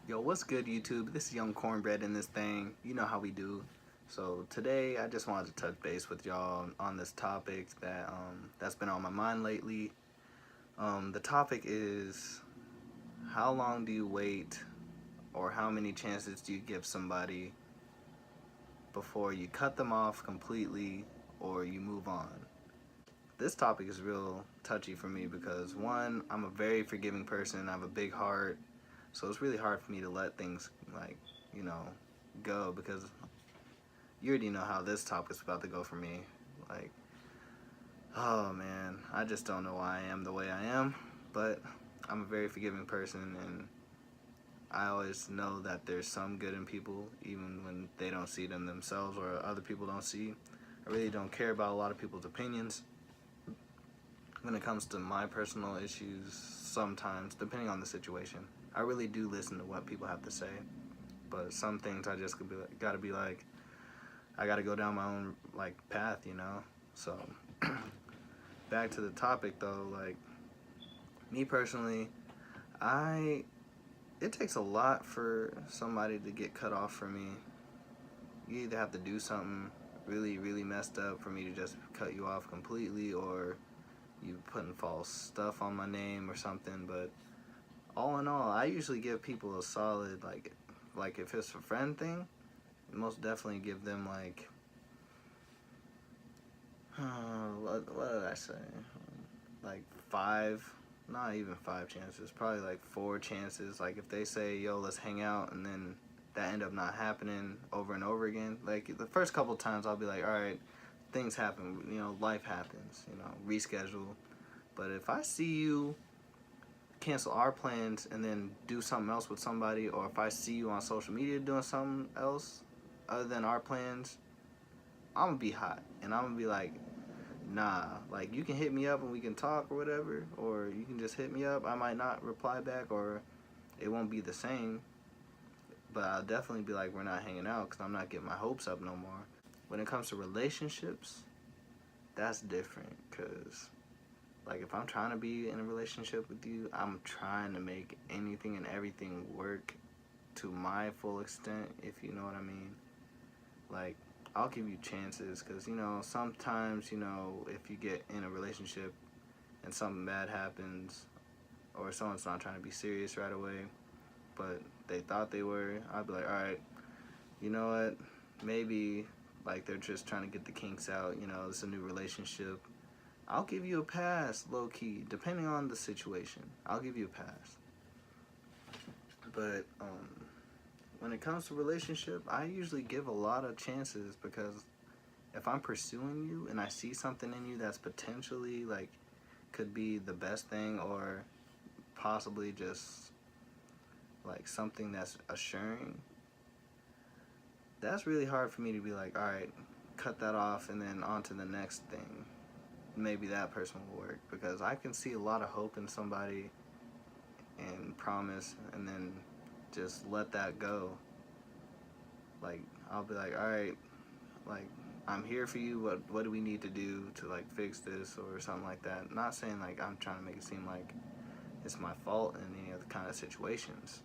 Yo, what's good, YouTube? This is Young Cornbread in this thing. You know how we do. So today, I just wanted to touch base with y'all on this topic that's been on my mind lately. The topic is, how long do you wait, or how many chances do you give somebody before you cut them off completely or you move on? This topic is real touchy for me because one, I'm a very forgiving person. I have a big heart, so it's really hard for me to let things you know go, because you already know how this topic's about to go for me. Like, oh man, I just don't know why I am the way I am, but I'm a very forgiving person, and I always know that there's some good in people, even when they don't see them themselves or other people don't see. I really don't care about a lot of people's opinions when it comes to my personal issues. Sometimes, depending on the situation, I really do listen to what people have to say, but some things I just gotta be like, I gotta go down my own path, you know. So back to the topic though, like, me personally, I it takes a lot for somebody to get cut off for me. You either have to do something really, really messed up for me to just cut you off completely, or you putting false stuff on my name or something. But all in all, I usually give people a solid, like if it's a friend thing, most definitely give them what did I say? Like five, not even five chances, probably like four chances. Like if they say, yo, let's hang out, and then that end up not happening over and over again. Like the first couple times I'll be like, all right, things happen, you know, life happens, you know, reschedule. But if I see you cancel our plans and then do something else with somebody, or if I see you on social media doing something else other than our plans, I'm gonna be hot, and I'm gonna be like, nah, like, you can hit me up and we can talk or whatever, or you can just hit me up. I might not reply back, or it won't be the same, but I'll definitely be like, we're not hanging out, because I'm not getting my hopes up no more. When it comes to relationships, that's different, because like, if I'm trying to be in a relationship with you, I'm trying to make anything and everything work to my full extent, if you know what I mean. Like, I'll give you chances, because, you know, sometimes, you know, if you get in a relationship and something bad happens, or someone's not trying to be serious right away, but they thought they were, I'd be like, all right, you know what, maybe, like, they're just trying to get the kinks out, you know, it's a new relationship. I'll give you a pass, low-key, depending on the situation. I'll give you a pass. But when it comes to relationship, I usually give a lot of chances, because if I'm pursuing you and I see something in you that's potentially, like, could be the best thing, or possibly just like something that's assuring, that's really hard for me to be like, all right, cut that off and then on to the next thing. Maybe that person will work, because I can see a lot of hope in somebody and promise, and then just let that go. Like, I'll be like, all right, like, I'm here for you. What do we need to do to like fix this or something like that? Not saying like I'm trying to make it seem like it's my fault in any other kind of situations,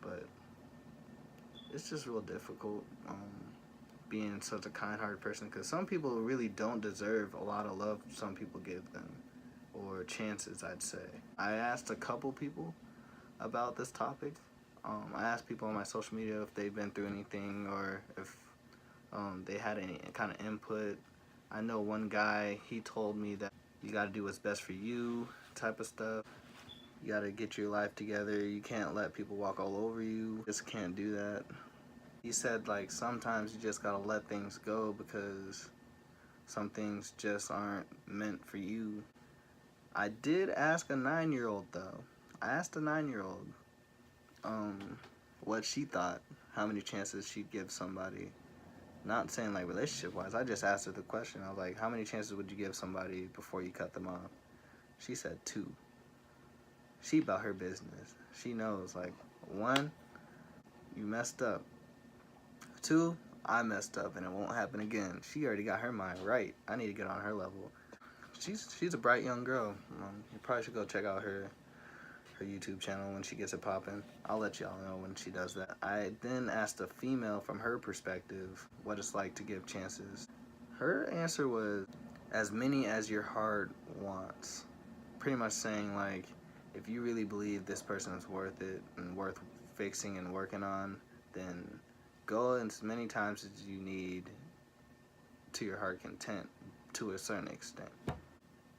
but it's just real difficult being such a kind-hearted person, because some people really don't deserve a lot of love some people give them, or chances, I'd say. I asked a couple people about this topic. I asked people on my social media if they've been through anything, or if they had any kind of input. I know one guy, he told me that you got to do what's best for you, type of stuff. You got to get your life together. You can't let people walk all over you. Just can't do that. He said, like, sometimes you just got to let things go, because some things just aren't meant for you. I did ask a 9-year-old though. I asked a 9-year-old what she thought, how many chances she'd give somebody. Not saying like relationship wise, I just asked her the question. I was like, how many chances would you give somebody before you cut them off? She said 2. She about her business. She knows, like, 1, you messed up. 2, I messed up and it won't happen again. She already got her mind right. I need to get on her level. She's a bright young girl. You probably should go check out her her YouTube channel when she gets it popping. I'll let y'all know when she does that. I then asked a female from her perspective what it's like to give chances. Her answer was as many as your heart wants. Pretty much saying like, if you really believe this person is worth it and worth fixing and working on, then go as many times as you need to your heart content to a certain extent.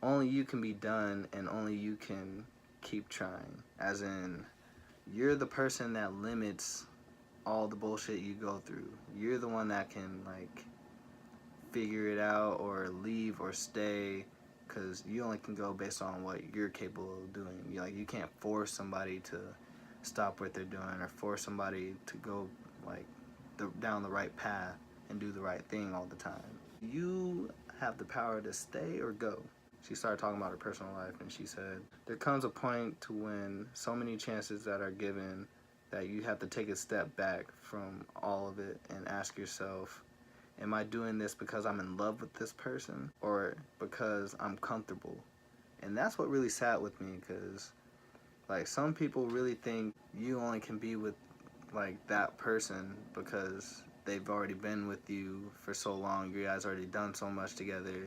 Only you can be done and only you can keep trying. As in, you're the person that limits all the bullshit you go through. You're the one that can like figure it out or leave or stay, because you only can go based on what you're capable of doing. You can't force somebody to stop what they're doing or force somebody to go like down the right path and do the right thing all the time. You have the power to stay or go. She started talking about her personal life and she said, there comes a point to when so many chances that are given that you have to take a step back from all of it and ask yourself, am I doing this because I'm in love with this person or because I'm comfortable? And that's what really sat with me, because like some people really think you only can be with like that person because they've already been with you for so long, you guys already done so much together,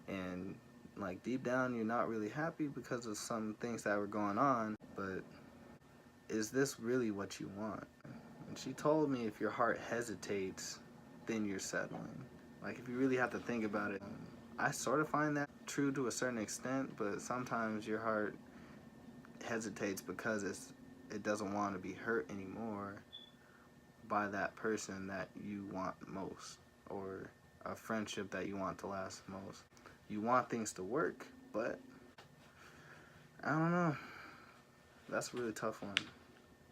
and like deep down you're not really happy because of some things that were going on, but is this really what you want? And she told me if your heart hesitates, then you're settling. Like if you really have to think about it, I sort of find that true to a certain extent, but sometimes your heart hesitates because it doesn't want to be hurt anymore by that person that you want most, or a friendship that you want to last most. You want things to work, but I don't know. That's a really tough one,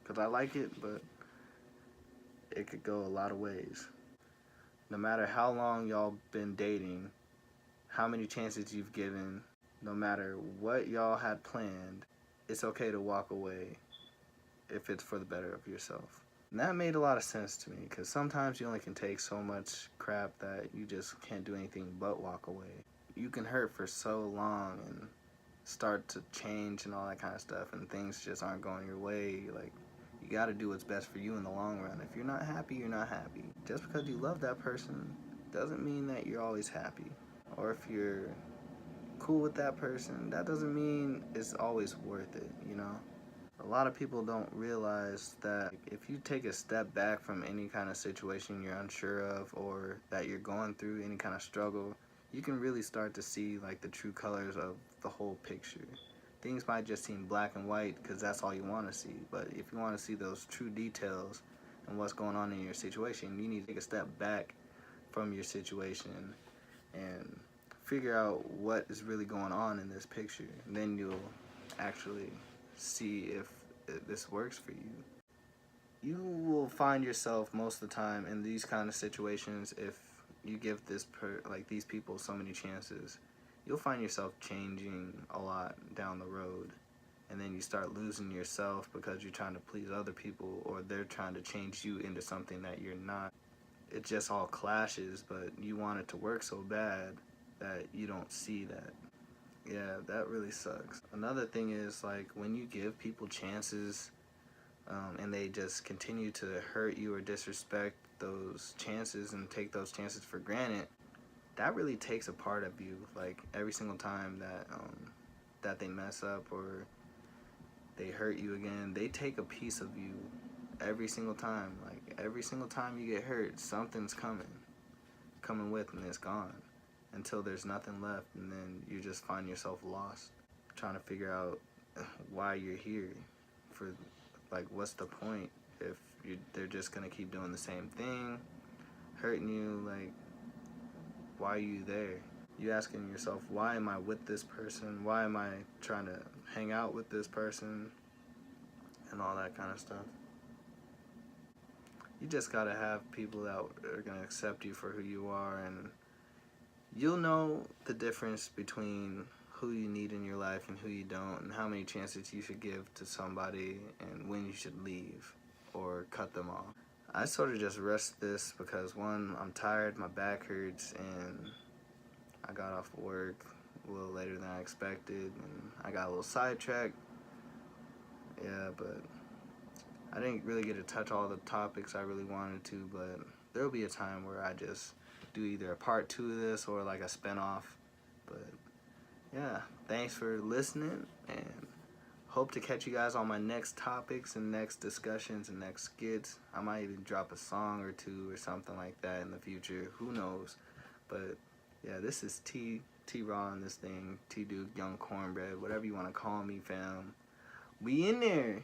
because I like it, but it could go a lot of ways. No matter how long y'all been dating, how many chances you've given, no matter what y'all had planned, it's okay to walk away if it's for the better of yourself. And that made a lot of sense to me, because sometimes you only can take so much crap that you just can't do anything but walk away. You can hurt for so long and start to change and all that kind of stuff, and things just aren't going your way. Like, you gotta do what's best for you in the long run. If you're not happy, you're not happy. Just because you love that person doesn't mean that you're always happy. Or if you're cool with that person, that doesn't mean it's always worth it, you know? A lot of people don't realize that if you take a step back from any kind of situation you're unsure of, or that you're going through any kind of struggle, you can really start to see like the true colors of the whole picture. Things might just seem black and white because that's all you want to see, but if you want to see those true details and what's going on in your situation, you need to take a step back from your situation and figure out what is really going on in this picture. And then you'll actually see if this works for you. You will find yourself most of the time in these kind of situations, if you give these people so many chances, you'll find yourself changing a lot down the road, and then you start losing yourself because you're trying to please other people, or they're trying to change you into something that you're not. It just all clashes, but you want it to work so bad that you don't see that. Yeah, that really sucks. Another thing is, like, when you give people chances and they just continue to hurt you or disrespect those chances and take those chances for granted, that really takes a part of you. Like, every single time that they mess up or they hurt you again, they take a piece of you every single time. Like, every single time you get hurt, something's coming with, and it's gone until there's nothing left, and then you just find yourself lost trying to figure out why you're here. For like, what's the point if they're just gonna keep doing the same thing, hurting you? Like, why are you there? You asking yourself, why am I with this person? Why am I trying to hang out with this person? And all that kind of stuff. You just gotta have people that are gonna accept you for who you are, and you'll know the difference between who you need in your life and who you don't, and how many chances you should give to somebody and when you should leave or cut them off. I sort of just rushed this because, one, I'm tired, my back hurts, and I got off work a little later than I expected, and I got a little sidetracked. yeah, but I didn't really get to touch all the topics I really wanted to, but there'll be a time where I just do either a part 2 of this or like a spinoff. But yeah, thanks for listening, and hope to catch you guys on my next topics and next discussions and next skits. I might even drop a song or two or something like that in the future. Who knows? But yeah, this is T Raw on this thing. T Duke, Young Cornbread, whatever you want to call me, fam. We in there.